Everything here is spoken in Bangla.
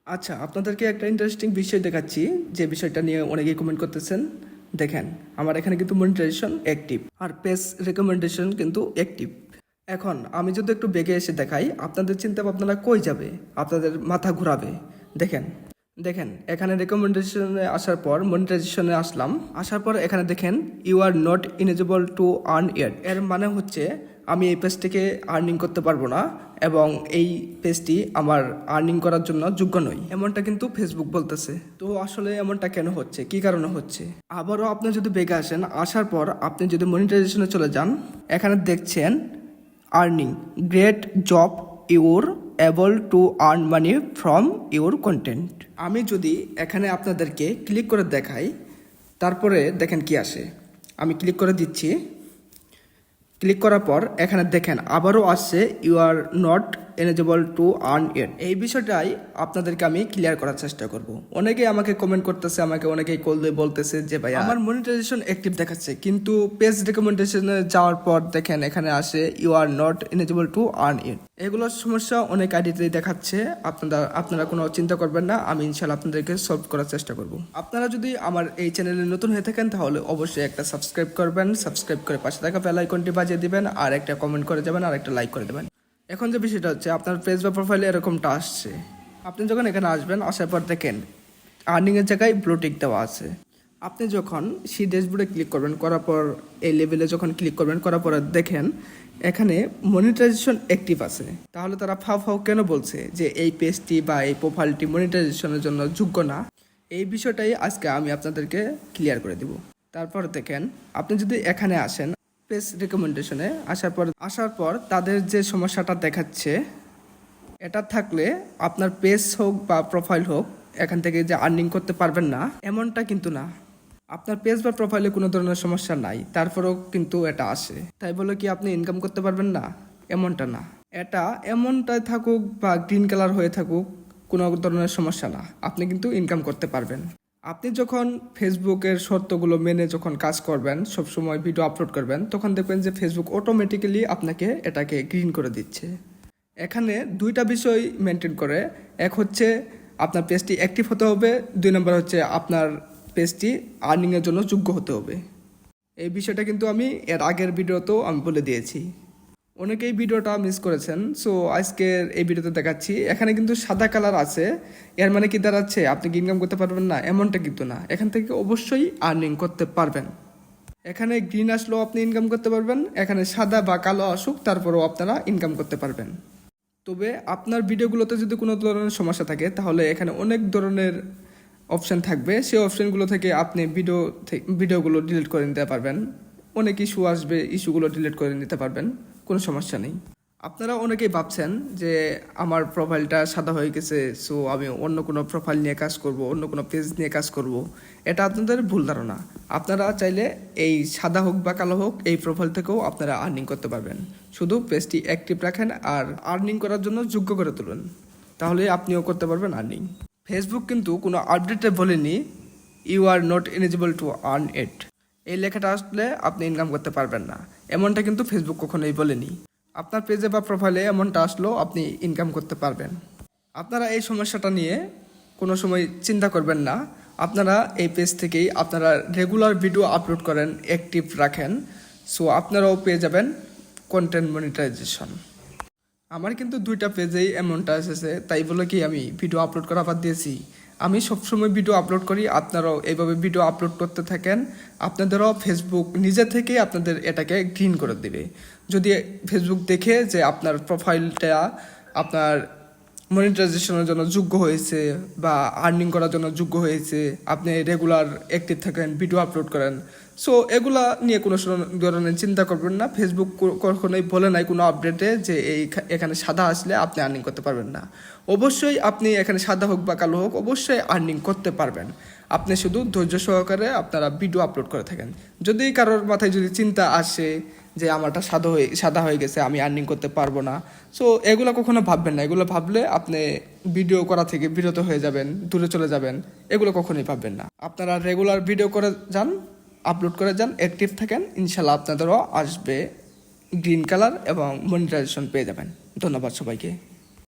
আচ্ছা, আপনাদেরকে একটা ইন্টারেস্টিং বিষয় দেখাচ্ছি, যে বিষয়টা নিয়ে অনেকেই কমেন্ট করতেছেন। দেখেন, আমার এখানে কিন্তু মনিটাইজেশন অ্যাক্টিভ আর পেজ রেকমেন্ডেশন কিন্তু অ্যাক্টিভ। এখন আমি যদি একটু বেগে এসে দেখাই, আপনাদের চিন্তা ভাবনা কই যাবে, আপনাদের মাথা ঘোরাবে। দেখেন দেখেন এখানে রেকমেন্ডেশনে আসার পর মনিটাইজেশনে আসলাম, আসার পর এখানে দেখেন you are not eligible to earn yet. এর মানে হচ্ছে আমি এই পেজ থেকে আর্নিং করতে পারবো না এবং এই পেজটি আমার আর্নিং করার জন্য যোগ্য নই, এমনটা কিন্তু ফেসবুক বলতেছে। তো আসলে এমনটা কেন হচ্ছে, কি কারণে হচ্ছে? আবারও আপনি যদি বেগে আসেন, আসার পর আপনি যদি মনিটাইজেশনে চলে যান, এখানে দেখছেন earning great job your able to earn money from your content. আমি যদি এখানে আপনাদেরকে ক্লিক করে দেখাই, তারপরে দেখেন কি আসে। আমি ক্লিক করে দিচ্ছি। ক্লিক করার পর এখানে দেখেন আবারও আসছে you are not eligible to earn it. এই বিষয়টাই আপনাদেরকে আমি ক্লিয়ার করার চেষ্টা করব। অনেকেই আমাকে কমেন্ট করতেছে, আমাকে অনেকেই কল দিয়ে বলতেছে যে ভাই আমার মনিটাইজেশন অ্যাক্টিভ দেখাচ্ছে, কিন্তু পেজ রেকমেন্ডেশনে যাওয়ার পর দেখেন এখানে আসে you are not eligible to earn it. এগুলোর সমস্যা অনেক আইডিতেই দেখাচ্ছে। আপনারা কোনো চিন্তা করবেন না, আমি ইনশাল্লাহ আপনাদেরকে সলভ করার চেষ্টা করব। আপনারা যদি আমার এই চ্যানেলে নতুন হয়ে থাকেন তাহলে অবশ্যই একটা সাবস্ক্রাইব করবেন, সাবস্ক্রাইব করে পাশে থাকা বেল আইকনটি বাজিয়ে দিবেন, আর একটা কমেন্ট করে যাবেন, আর একটা লাইক করে দেবেন। এখন যে বিষয়টা হচ্ছে, আপনার পেজ বা প্রোফাইলে এরকমটা আসছে। আপনি যখন এখানে আসবেন, আসার পর দেখেন আর্নিংয়ের জায়গায় ব্লু টিক দেওয়া আছে। আপনি যখন সেই ড্যাশবোর্ডে ক্লিক করবেন, করার পর এই লেভেলে যখন ক্লিক করবেন, করার পর দেখেন এখানে মনিটাইজেশন অ্যাক্টিভ আছে। তাহলে তারা ফাও কেন বলছে যে এই পেজটি বা এই প্রোফাইলটি মনিটাইজেশনের জন্য যোগ্য না? এই বিষয়টাই আজকে আমি আপনাদেরকে ক্লিয়ার করে দিব। তারপর দেখেন আপনি যদি এখানে আসেন পেজ রেকমেন্ডেশনে আসার পর তাদের যে সমস্যাটা দেখাচ্ছে, এটা থাকলে আপনার পেজ হোক বা প্রোফাইল হোক, এখান থেকে যে আর্নিং করতে পারবেন না এমনটা কিন্তু না। আপনার পেজ বা প্রোফাইলে কোনো ধরনের সমস্যা নাই, তারপরেও কিন্তু এটা আসে। তাই বলে কি আপনি ইনকাম করতে পারবেন না? এমনটা না। এটা এমনটাই থাকুক বা গ্রিন কালার হয়ে থাকুক, কোনো ধরনের সমস্যা না, আপনি কিন্তু ইনকাম করতে পারবেন। আপনি যখন ফেসবুকের শর্তগুলো মেনে যখন কাজ করবেন, সবসময় ভিডিও আপলোড করবেন, তখন দেখবেন যে ফেসবুক অটোমেটিক্যালি আপনাকে এটাকে গ্রিন করে দিচ্ছে। এখানে দুইটা বিষয় মেনটেন করে, এক হচ্ছে আপনার পেজটি অ্যাক্টিভ হতে হবে, 2 নম্বর হচ্ছে আপনার পেজটি আর্নিংয়ের জন্য যোগ্য হতে হবে। এই বিষয়টা কিন্তু আমি এর আগের ভিডিওতেও আমি বলে দিয়েছি। অনেকেই ভিডিওটা মিস করেছেন, সো আজকের এই ভিডিওতে দেখাচ্ছি। এখানে কিন্তু সাদা কালার আছে, এর মানে কি দাঁড়াচ্ছে আপনি কি ইনকাম করতে পারবেন না? এমনটা কিন্তু না, এখান থেকে অবশ্যই আর্নিং করতে পারবেন। এখানে গ্রিন আসলেও আপনি ইনকাম করতে পারবেন, এখানে সাদা বা কালো আসুক তারপরেও আপনারা ইনকাম করতে পারবেন। তবে আপনার ভিডিওগুলোতে যদি কোনো ধরনের সমস্যা থাকে, তাহলে এখানে অনেক ধরনের অপশান থাকবে, সেই অপশানগুলো থেকে আপনি ভিডিওগুলো ডিলিট করে নিতে পারবেন। অনেক ইস্যু আসবে, ইস্যুগুলো ডিলিট করে নিতে পারবেন, কোনো সমস্যা নেই। আপনারা অনেকেই ভাবছেন যে আমার প্রোফাইলটা সাদা হয়ে গেছে, সো আমি অন্য কোনো প্রোফাইল নিয়ে কাজ করব, অন্য কোনো পেজ নিয়ে কাজ করব। এটা আপনাদের ভুল ধারণা। আপনারা চাইলে এই সাদা হোক বা কালো হোক, এই প্রোফাইল থেকেও আপনারা আর্নিং করতে পারবেন। শুধু পেজটি অ্যাক্টিভ রাখেন আর আর্নিং করার জন্য যোগ্য করে তুলুন, তাহলে আপনিও করতে পারবেন আর্নিং। ফেসবুক কিন্তু কোনো আপডেটে বলেনি you are not eligible to earn it. এই লেখাটা আসলে আপনি ইনকাম করতে পারবেন না, এমনটা কিন্তু ফেসবুক কখনোই বলেনি। আপনার পেজে বা প্রোফাইলে এমনটা আসলেও আপনি ইনকাম করতে পারবেন। আপনারা এই সমস্যাটা নিয়ে কোনো সময় চিন্তা করবেন না। আপনারা এই পেজ থেকেই আপনারা রেগুলার ভিডিও আপলোড করেন, অ্যাক্টিভ রাখেন, সো আপনারাও পেয়ে যাবেন কন্টেন্ট মনিটাইজেশন। আমার কিন্তু 2টা পেজেই এমনটা এসেছে, তাই বলে কি আমি ভিডিও আপলোড করা বাদ দিয়েছি? আমি সবসময় ভিডিও আপলোড করি, আপনারাও এইভাবে ভিডিও আপলোড করতে থাকেন, আপনাদেরও ফেসবুক নিজে থেকেই আপনাদের এটাকে গ্রিন করে দেবে। যদি ফেসবুক দেখে যে আপনার প্রোফাইলটা আপনার মনিটাইজেশনের জন্য যোগ্য হয়েছে বা আর্নিং করার জন্য যোগ্য হয়েছে, আপনি রেগুলার অ্যাক্টিভ থাকেন, ভিডিও আপলোড করেন, সো এগুলা নিয়ে কোনো ধরনের চিন্তা করবেন না। ফেসবুক কখনোই বলে নাই কোনো আপডেটে যে এখানে সাদা আসলে আপনি আর্নিং করতে পারবেন না। অবশ্যই আপনি এখানে সাদা হোক বা কালো হোক, অবশ্যই আর্নিং করতে পারবেন। আপনি শুধু ধৈর্য সহকারে আপনারা ভিডিও আপলোড করে থাকেন। যদি কারোর মাথায় যদি চিন্তা আসে যে আমারটা সাদা হয়ে গেছে, আমি আর্নিং করতে পারবো না, সো এগুলো কখনো ভাববেন না। এগুলো ভাবলে আপনি ভিডিও করা থেকে বিরত হয়ে যাবেন, দূরে চলে যাবেন, এগুলো কখনোই ভাববেন না। আপনারা রেগুলার ভিডিও করে যান, আপলোড করে যান, অ্যাক্টিভ থাকেন, ইনশাল্লাহ আপনাদেরও আসবে গ্রিন কালার এবং মনিটাইজেশন পেয়ে যাবেন। ধন্যবাদ সবাইকে।